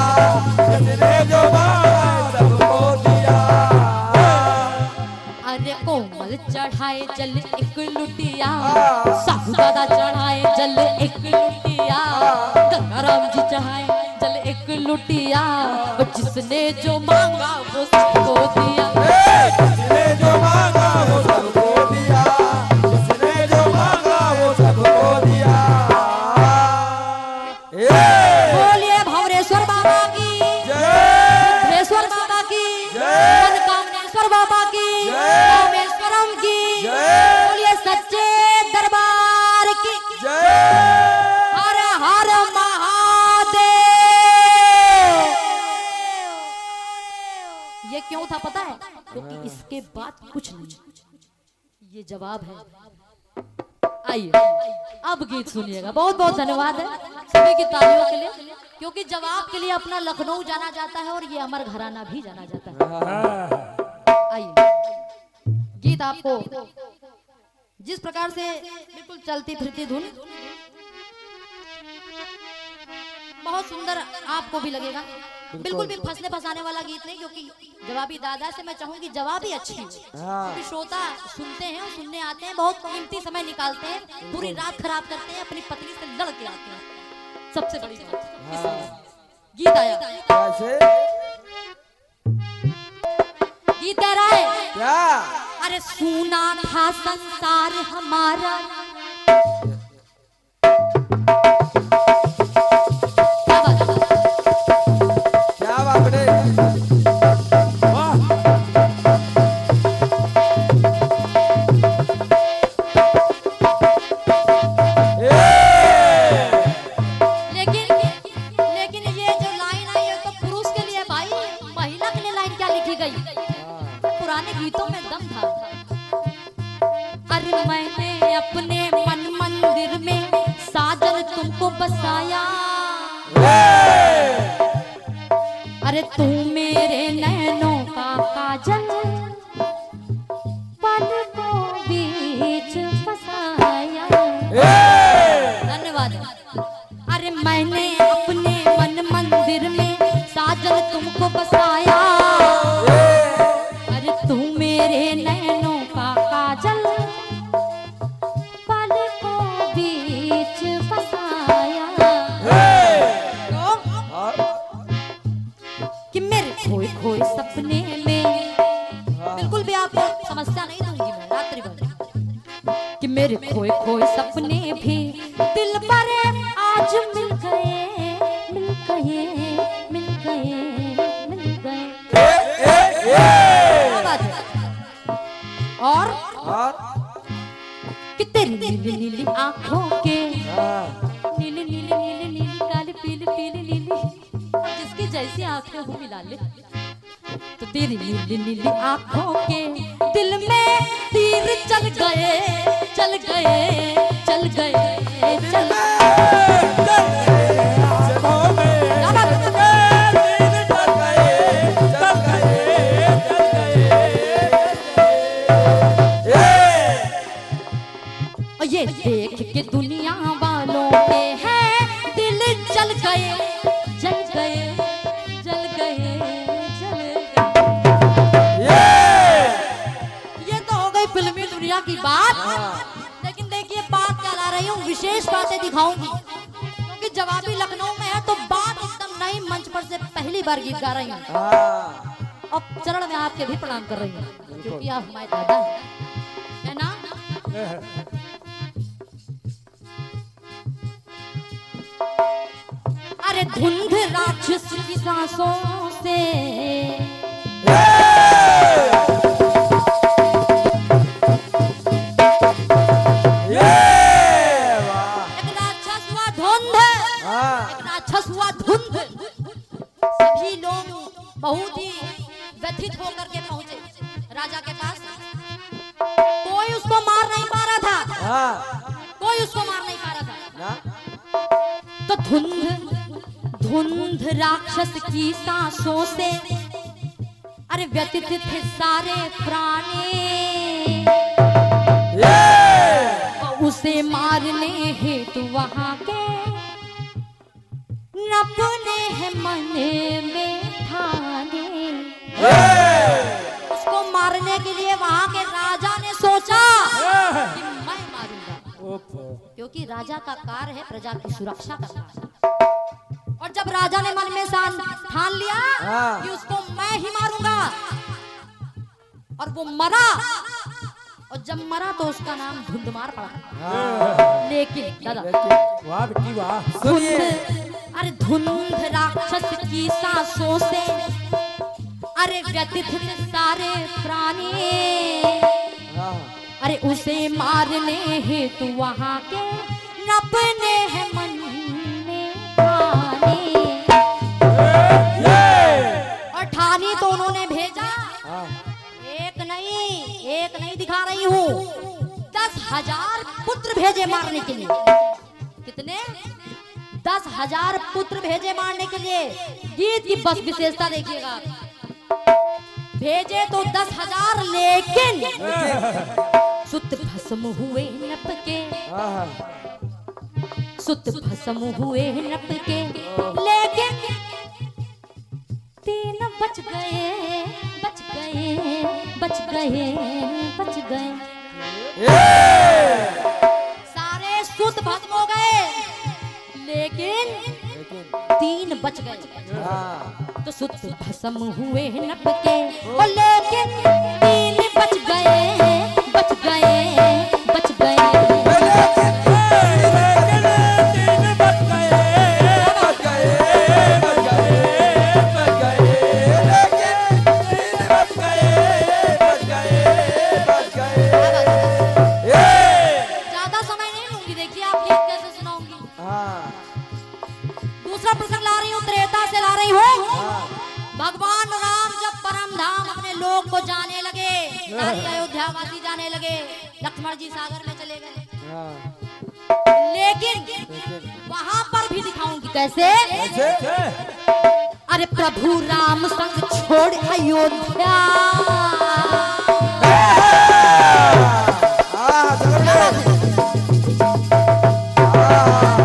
जिसने जो मांगा सबको दिया। अरे कोमल चढ़ाए जल एक लुटिया, साहू दादा चढ़ाए जल एक लुटिया, गंगाराम जी चढ़ाए जल एक लुटिया। जिसने जो मांगा वो सबको दिया। जिसने जो मांगा वो सबको दिया। जिसने जो मांगा वो सबको दिया। बोलिए भवरेश्वर बाबा की जय। भवरेश्वर बाबा की जय। मनकामनेश्वर बाबा की जय। रामेश्वरम की जय। बोलिए सच्चे दरबार की जय। हर हर महादेव। ये क्यों था पता है? क्योंकि इसके बाद कुछ नहीं, ये जवाब है। आइए अब गीत सुनिएगा। बहुत बहुत धन्यवाद है सभी की तालियों के लिए, क्योंकि जवाब के लिए अपना लखनऊ जाना जाता है और ये अमर घराना भी जाना जाता है। आइए गीत आपको जिस प्रकार से बिल्कुल चलती फिरती धुन, बहुत सुंदर आपको भी लगेगा। बिल्कुल भी फंसने फंसाने वाला गीत नहीं, क्योंकि जवाबी दादा से मैं चाहूंगी जवाब ही अच्छी हो। क्योंकि श्रोता सुनते हैं और सुनने आते हैं, बहुत कीमती समय निकालते हैं, पूरी रात खराब करते हैं, अपनी पत्नी से लड़ के आते हैं। सबसे बड़ी बात गीत आया। कैसे? गीत कह रहा है क्या? अरे सुना था संसार हमारा, क्या बापरे? वाह लेकिन ये जो लाइन आई है तो पुरुष के लिए भाई, महिला के लिए लाइन क्या लिखी गई? पुराने गीतों में दम था। अरे मैंने अपने मन मंदिर में साजन तुमको बसाया। अरे तू मेरे नैनों का काजल, पलकों बीच फसाया। धन्यवाद। अरे मैंने अपने मन मंदिर में साजन तुमको बसाया। अरे तू मेरे नैनों का काजल, पलकों बीच फसाया। कि मेरे खोए खोए सपने में, बिल्कुल भी आपको समस्या नहीं दूंगी मैं रात्रि भर, कि मेरे खोए खोए सपने भी दिल पर आज मिल गए, मिल गए, मिल गए, मिल गए। क्या बात है? और कि तेरी नीली नीली आंखों के, नीली नीली नीली नीली काली पीली पीली नीली, जिसकी जैसी आंखें हो मिला ले। तो तेरी नीली नीली आंखों के दिल में तीर चल गए, चल गए, चल गए, चल गए। और ये ये देख के दुनिया वालों के हैं दिल जल गए जल गए जल गए जल गए। ये तो हो गई फिल्मी दुनिया की बात। लेकिन देखिए बात क्या ला रही हूँ, विशेष बातें दिखाऊंगी क्योंकि जवाबी लखनऊ में है तो बात एकदम नई मंच पर से पहली बार गीत गा रही हूँ। अब चरण में आपके भी प्रणाम कर रही हूँ क्योंकि आप हमारे दादा है ना। अरे धुंध राक्षस की सांसों से सभी लोग बहुत ही व्यथित होकर के पहुंचे राजा के पास। कोई उसको मार नहीं पा रहा था, कोई उसको मार नहीं पा रहा था। तो धुंध राक्षस की सांसों से अरे व्यथित थे सारे प्राणी। उसे मारने हेतु वहां के अपने है मन में ठाने। उसको मारने के लिए वहां के राजा ने सोचा कि मैं मारूंगा क्योंकि राजा का कार्य है प्रजा की सुरक्षा करना। और जब राजा ने मन में ठान लिया कि उसको मैं ही मारूंगा और वो मरा। और जब मरा तो उसका नाम धुंधमार पड़ा। लेकिन अरे धुंध राक्षस की सांसों से अरे व्यथित सारे प्राणी। अरे उसे मारने हेतु वहां के अपने है मन में ठानी। और ठानी तो उन्होंने भेजा एक नहीं दिखा रही हूँ, 10,000 पुत्र भेजे मारने के लिए। कितने? 10,000 पुत्र भेजे मारने के लिए। गीत की बस विशेषता देखिएगा, भेजे तो 10,000 लेकिन सुत भस्म हुए नप के, सुत भस्म हुए नप के। लेकिन 3 बच गए बच गए बच गए बच गए। सारे सुत भस्म हो गए लेकिन 3 बच गए। तो सुत भस्म हुए नप के और लेकिन 3 बच गए बच गए बच गए। भगवान राम जब परम धाम अपने लोक को जाने लगे, सारी अयोध्यावासी जाने लगे, लक्ष्मण जी सागर में चले गए। लेकिन वहां पर भी दिखाऊंगी कैसे। अरे प्रभु राम संग छोड़ अयोध्या।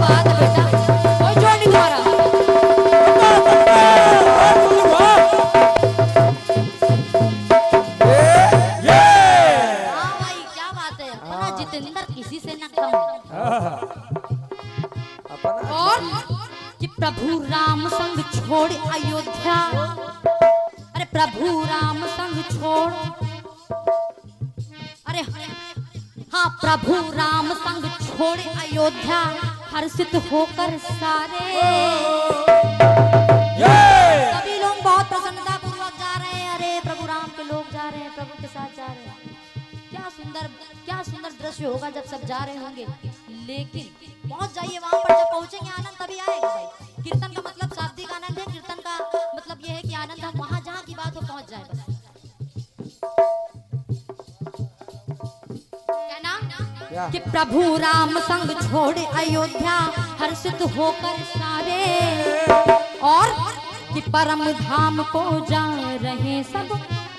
बात बेटा कोई जोड़ नहीं पा रहा। किसी से न कम। और कि प्रभु राम संग छोड़ अयोध्या। अरे प्रभु राम संग छोड़, अरे हाँ प्रभु राम संग छोड़ अयोध्या। हर्षित होकर सारे सभी लोग बहुत प्रसन्नता पूर्वक जा रहे हैं। अरे प्रभु राम के लोग जा रहे हैं, प्रभु के साथ जा रहे हैं। क्या सुंदर दृश्य होगा जब सब जा रहे होंगे। लेकिन पहुंच जाइए वहां पर, जब पहुंचेंगे आनंद तभी आएगा भाई। कीर्तन का मतलब शाब्दिक आनंद है, कीर्तन का मतलब यह है कि आनंद हम वहां जहां की बात हो पहुंच जाए बस। क्या ना कि प्रभु राम संग छोड़ अयोध्या। हर्षित होकर सारे और कि परम धाम को जा रहे सब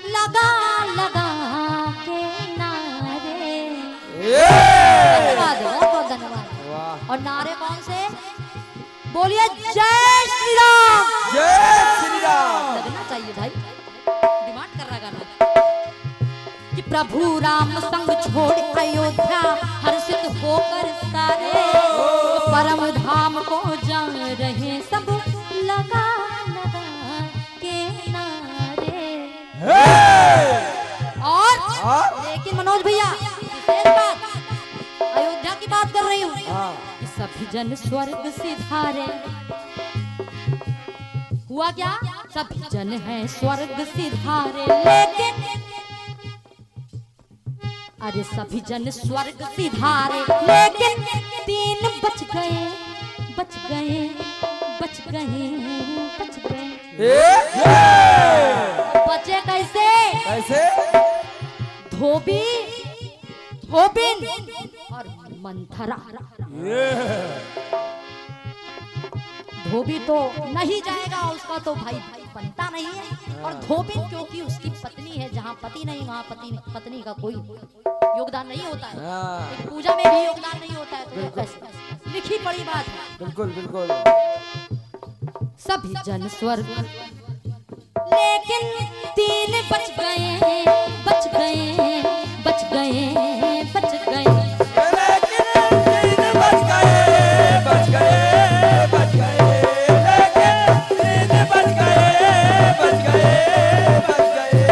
लगा लगा के नारे। धन्यवाद। बोलिए जय श्री राम। जय श्री राम। लगना चाहिए भाई, डिमांड कर रहा गाना कि प्रभु राम संग छोड़ अयोध्या हर्षित होकर सारे परम धाम को जा रहे सब लगा लगा के नारे। और लेकिन मनोज भैया विशेष बात, अयोध्या की बात कर रही हूँ कि सभी जन स्वर्ग सिधारे। हुआ क्या, सभी जन हैं स्वर्ग सिधारे, लेकिन अरे सभी जन स्वर्ग सिधारे, लेकिन 3 बच गए बच गए बच गए बच गए। बचे कैसे? कैसे? धोबी, धोबिन और मंथरा। धोबी तो नहीं जाएगा, उसका तो भाई भाई बनता नहीं है। और धोबिन क्योंकि उसकी पत्नी है, जहाँ पति नहीं वहाँ पत्नी का कोई योगदान नहीं होता है। एक पूजा में भी योगदान नहीं होता है, तो कैसे? लिखी पड़ी बात है। बिल्कुल बिल्कुल। सभी जन स्वर्ग, लेकिन 3 बच गए बच गए बच गए बच गए। लेकिन 3 बच गए बच गए बच गए। लेकिन 3 बच गए बच गए बच गए।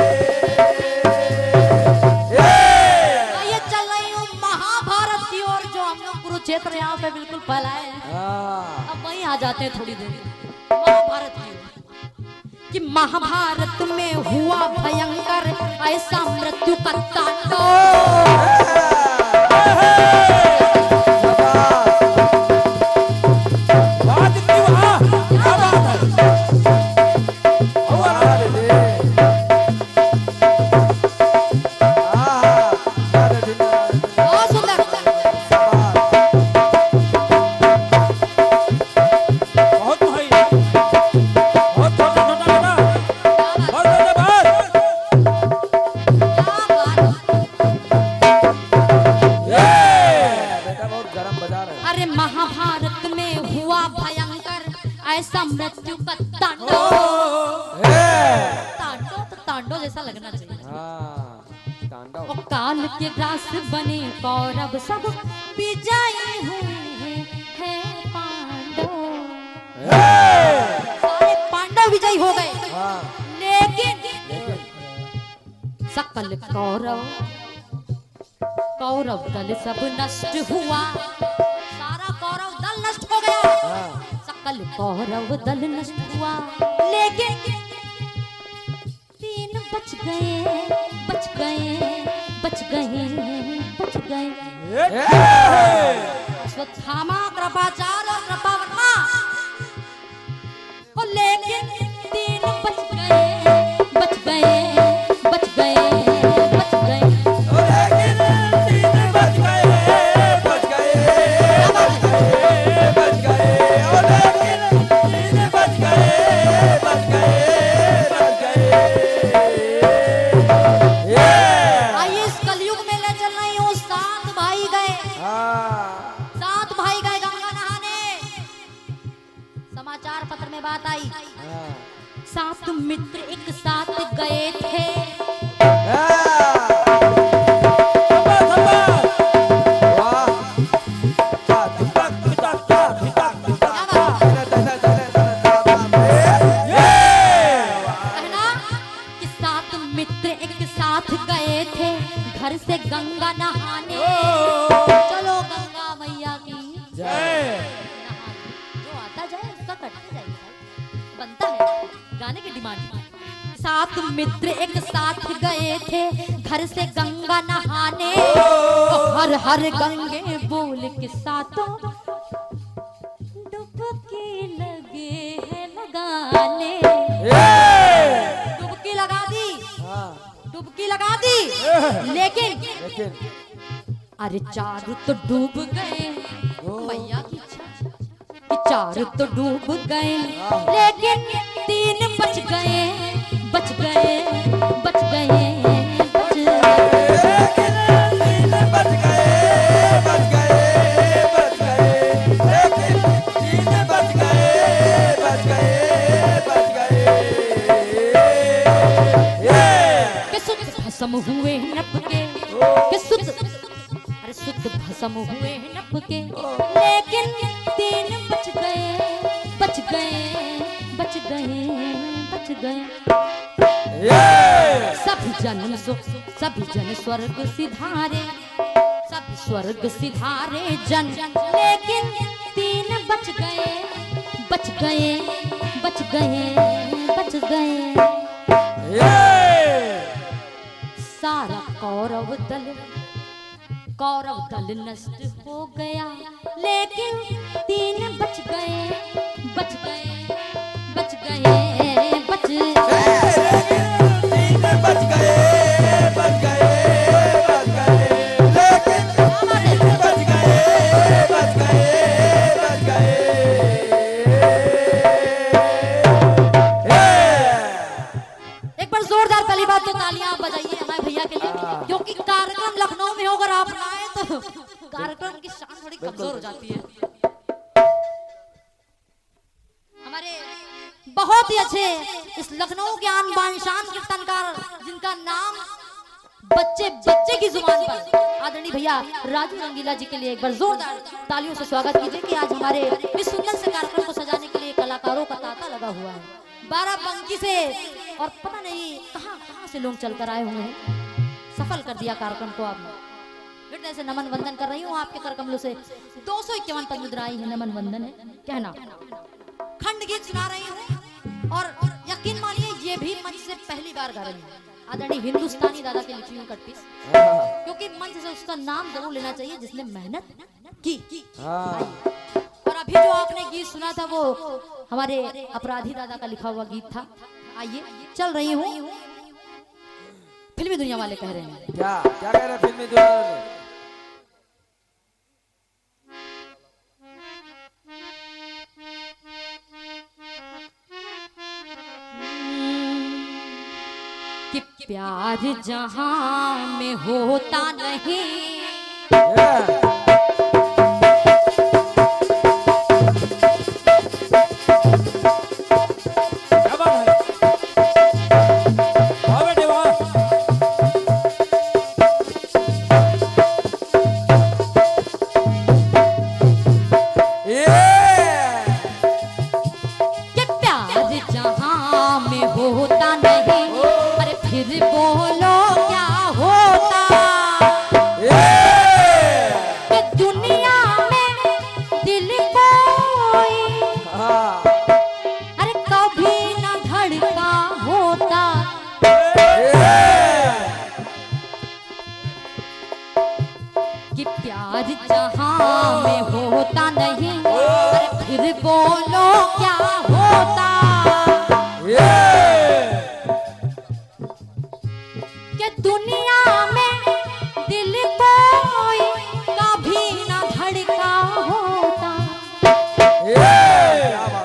ये चल रही हूँ महाभारत की ओर, जो हम लोग कुरुक्षेत्र यहाँ पे बिल्कुल फैलाए हैं। अब वहीं आ जाते हैं थोड़ी देर महाभारत की ओर कि महाभारत में हुआ भयंकर ऐसा मृत्यु का तांडव। बहुत सुंदर। बहुत भाई, बहुत छोटा छोटा बेटा, बहुत बेटा बहुत। बेटा बहुत गरम बजा रहा है। अरे महाभारत में हुआ भयंकर ऐसा मृत्यु का तांडव। तांडव तो तांडव जैसा लगना चाहिए। तांडव। और काल के ग्रास बने कौरव सब विजयी हुए हैं पांडव। सारे पांडव विजयी हो गए, लेकिन सकल कौरव दल सब नष्ट हुआ। सारा कौरव दल नष्ट हो गया, सकल कौरव दल नष्ट हुआ, लेकिन 3 बच गए बच गए बच गए बच गए। अश्वत्थामा, कृपाचार्य और कृपावर्मा। और लेकिन 3 बच गए बच गए बच गए बच गए। लेकिन 3 बच गए बच गए बच गए। और लेकिन 3 बच गए बच गए बच गए। आइए इस कलयुग में ले चल रही हूँ। 7 भाई गए, 7 भाई गए गंगा नहाने। समाचार पत्र में बात आई, 7 मित्र एक साथ गए थे। कहना कि 7 मित्र एक साथ गए थे घर से गंगा नहाने। चलो गंगा मैया की जय। जो आता जाए उसका कटता जाए, बनता है गाने की डिमांड। 7 मित्र एक साथ गए थे घर से गंगा नहाने। हर हर गंगे बोल के साथों डुबकी लगे है लगाने। डुबकी लगा दी, डुबकी लगा दी, लेकिन अरे 4 तो डूब गए। मैया की इच्छा कि 4 तो डूब गए, लेकिन 3 बच गए बच गए बच गए बच गए। लेकिन 3 बच गए बच गए बच गए। लेकिन 3 बच गए भस्म हुए नभ के शुद्ध, अरे शुद्ध भस्म हुए नभ के, लेकिन 3 बच गए, बच गए, बच गए, बच गए। सभी जन स्वर्ग सिधारे, सब स्वर्ग सिधारे जन, लेकिन 3 बच गए, बच गए, बच गए, बच गए। सारा कौरव दल नष्ट हो गया, लेकिन 3 बच गए, बच गए, बच गए, बच तीन बच गए, बच गए, बच गए, लेकिन तीन बच गए, बच गए, बच गए। एक बार जोरदार पहली बात तो तालियां आप बजाइए हमारे भैया के लिए, क्योंकि कार्यक्रम लखनऊ में होकर आप ना आए तो कार्यक्रम की शान थोड़ी कमजोर हो जाती है। हमारे बहुत ही अच्छे इस लखनऊ के आन बान शान कीर्तनकार, जिनका नाम बच्चे बच्चे की जुबान पर, आदरणीय भैया राजू रंगीला जी के लिए एक बार जोरदार तालियों से स्वागत कीजिए कि आज हमारे इस सुंदर से कार्यक्रम को सजाने के लिए कलाकारों का तांता लगा हुआ है। 12 बंकी से और पता नहीं कहां से लोग चलकर आए हुए हैं, सफल कर दिया कार्यक्रम को आपने। हृदय से नमन वंदन कर रही हूँ आपके कर कमलों से। 251 तक मुद्रा आई है, नमन वंदन है कहना। खंड गीत सुना रही हूँ और यकीन मानिए ये भी मंच से पहली बार गा रही हूँ। आदरणीय हिंदुस्तानी दादा की लिखी हुई कटपीस, क्योंकि मंच से उसका नाम जरूर लेना चाहिए जिसने मेहनत की। और अभी जो आपने गीत सुना था वो हमारे अपराधी दादा का लिखा हुआ गीत था। आइए चल रही हूँ, फिल्मी दुनिया वाले कह रहे हैं। क्या क्या कह रहे हैं फिल्मी दुनिया वाले? कि प्यार जहां में होता नहीं, क्या बात है? वाह बेटे वाह। कि प्यार जहां में होता नहीं, अरे फिर बोलो क्या होता। कि दुनिया में दिल कोई अरे कभी न धड़का होता। कि प्यार जहां में होता नहीं, अरे फिर बोलो क्या होता। कि दुनिया में दिल कोई कभी न धड़का होता।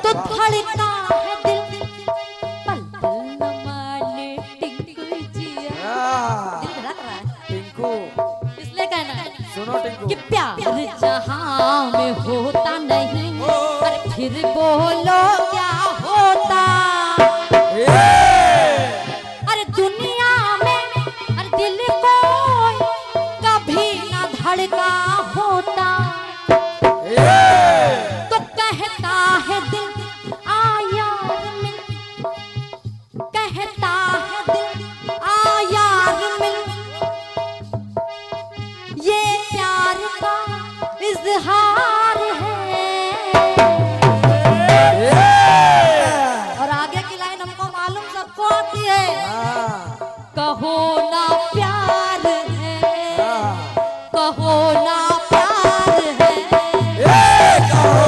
तो धड़का है दिल, पल पल न माने टिंकू जिया। दिल धड़क रहा है टिंकू, इसलिए कहना है सुनो टिंकू। कि प्यार जहां में होता नहीं, पर फिर बोलो क्या होता। अरे दुनिया में अरे दिल कोई कभी ना धड़का होता। तो कहता है दिल आ यार मिल, कहता है दिल आ यार मिल, ये प्यार का इजहार है। और आगे की लाइन हमको मालूम सबको आती है। कहो ना प्यार है, कहो ना प्यार है। कहो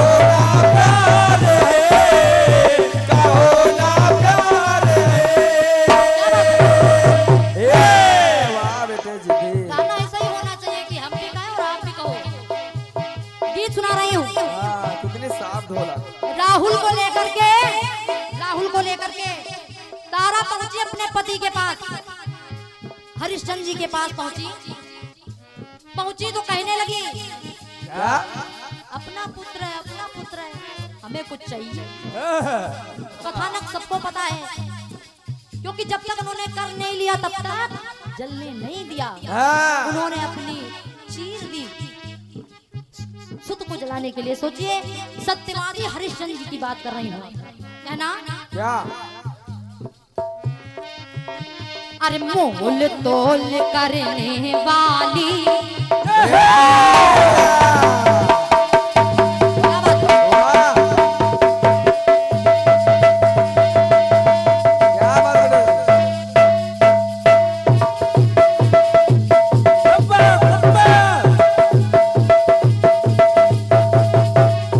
ना प्यार है, कहो ना प्यार है। वाह बेटे जी, गाना ऐसा ही होना चाहिए कि हम भी गाएं और आप भी कहो। गीत सुना रही हूँ कितनी साफ ढोला। राहुल को लेकर के, राहुल को लेकर के तारा पहुंची अपने पति के पास, हरिश्चंद्र जी के पास पहुंची। पहुंची तो कहने लगी क्या? अपना पुत्र है, अपना पुत्र है, हमें कुछ चाहिए। कथानक सबको पता है, क्योंकि जब तक उन्होंने कर नहीं लिया तब तक जलने नहीं दिया, हाँ। उन्होंने अपनी चीर दी सुत को जलाने के लिए। सोचिए, सत्यवादी हरिश्चंद्र जी की बात कर रही हूँ, क्या ना? क्या? अरे मोल तोल करने वाली, क्या बात है? वाह! क्या बात है?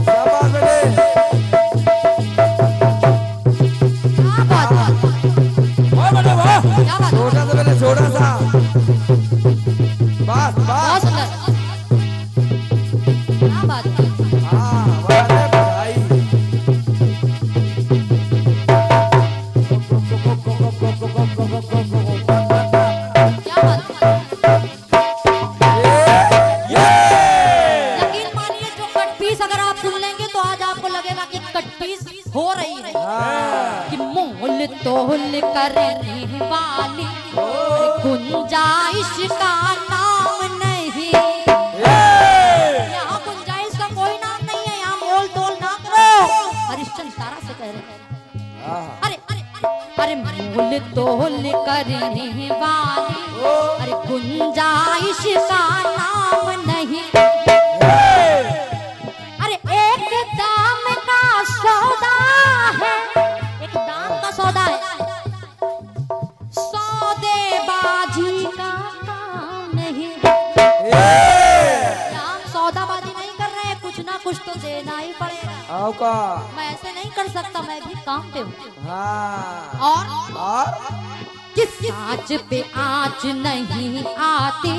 शाबाश बेटे। क्या बात है? वाह बेटा वाह। क्या बात है? छोटा सा बेटे, छोटा सा। बस बहुत बस। सुंदर। क्या बात है? हाँ, वाह रे भाई। क्या बात है? ये यकीन मानिए, जो कट पीस अगर आप सुन लेंगे तो आज आपको लगेगा कि कट पीस हो रही है। कि मोल तोल करने वाली, गुंजाइश का नाम नहीं। यहाँ गुंजाइश का कोई नाम नहीं है, यहाँ मोल तोल ना करो। हरिश्चंद्र तारा से कह रहे हैं। अरे अरे अरे मोल तोल करने वाली, अरे गुंजाइश का नाम नहीं। अरे एक दाम का सौदा है, एक दाम का सौदा है, सौदेबाजी का काम नहीं। हम सौदाबाजी नहीं कर रहे हैं, कुछ ना कुछ तो देना ही पड़ेगा। आओ का। मैं ऐसे नहीं कर सकता, मैं भी काम पे हूँ। हाँ। और और किस आँच पे आँच नहीं आती,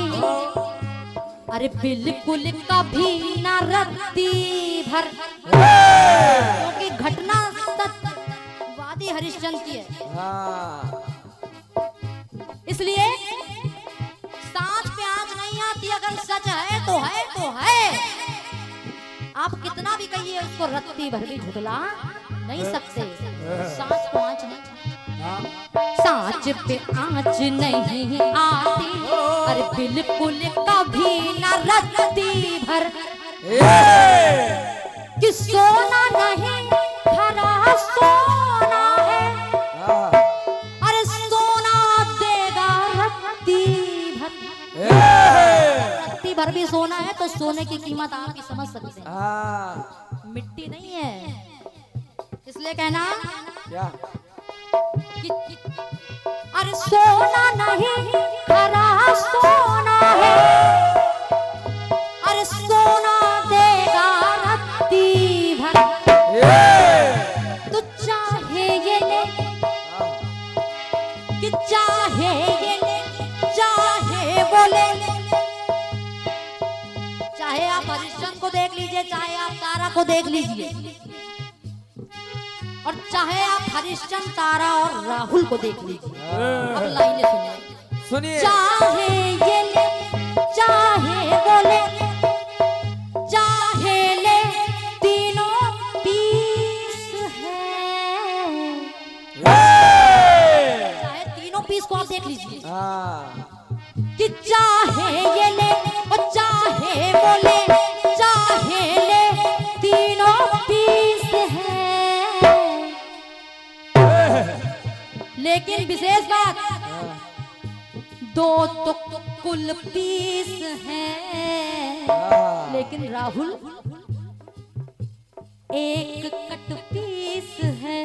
अरे बिल्कुल कभी न रत्ती भर। क्योंकि घटना सत्यवादी हरिश्चंद्र की है, हाँ। इसलिए सांच पे आँच नहीं आती। अगर सच है तो है तो है। आप कितना भी कहिए, उसको रत्ती भर भी झुठला नहीं सकते। सांच को आँच नहीं, सांच पे आँच नहीं आती, अरे बिल्कुल कभी न रत्ती भर। कि सोना नहीं खरा सोना है, हाँ। अरे सोना देगा रत्ती भर। रत्ती भर भी सोना है तो सोने की कीमत आप ही समझ सकते हैं, हाँ। मिट्टी नहीं है। इसलिए कहना क्या? कि अरे सोना नहीं खरा सोना है, अरे सोना देगा रत्ती भर। तो चाहे ये ले, कि चाहे ये ले, चाहे वो ले। चाहे आप हरिश्चंद्र को देख लीजिए, चाहे आप तारा को देख लीजिए, और चाहे आप हरिश्चंद्र, तारा और राहुल को देख लीजिए। अब लाइनें सुनिए। सुनिए। चाहे ये ले, चाहे वो ले, चाहे ले, तीनों पीस है। चाहे तीनों पीस को आप देख लीजिए। हाँ। कि चाहे ये ले और चाहे वो ले, चाहे ले, तीनों पीस है। लेकिन विशेष बात, दो तो कुल पीस हैं, लेकिन राहुल एक कट पीस है।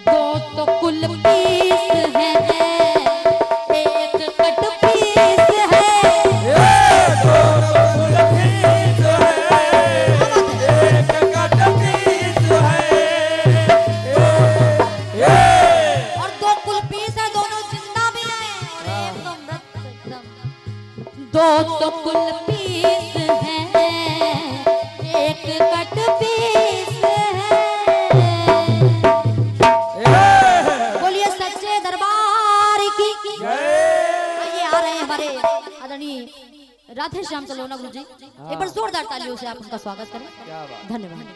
दो तो कुल पीस हैं, एक कट पीस है। और दो कुल पीस है, दोनों जिंदा भी हैं। अरे एकदम मृत एकदम। दो तो कुल पीस हैं, एक कट पीस है। बोलिए सच्चे दरबार की। ये आ रहे हैं हमारे आदरणीय राधे श्याम सलोना गुरु जी। एक बार जोरदार तालियों से आप उनका स्वागत करें। क्या बात। धन्यवाद।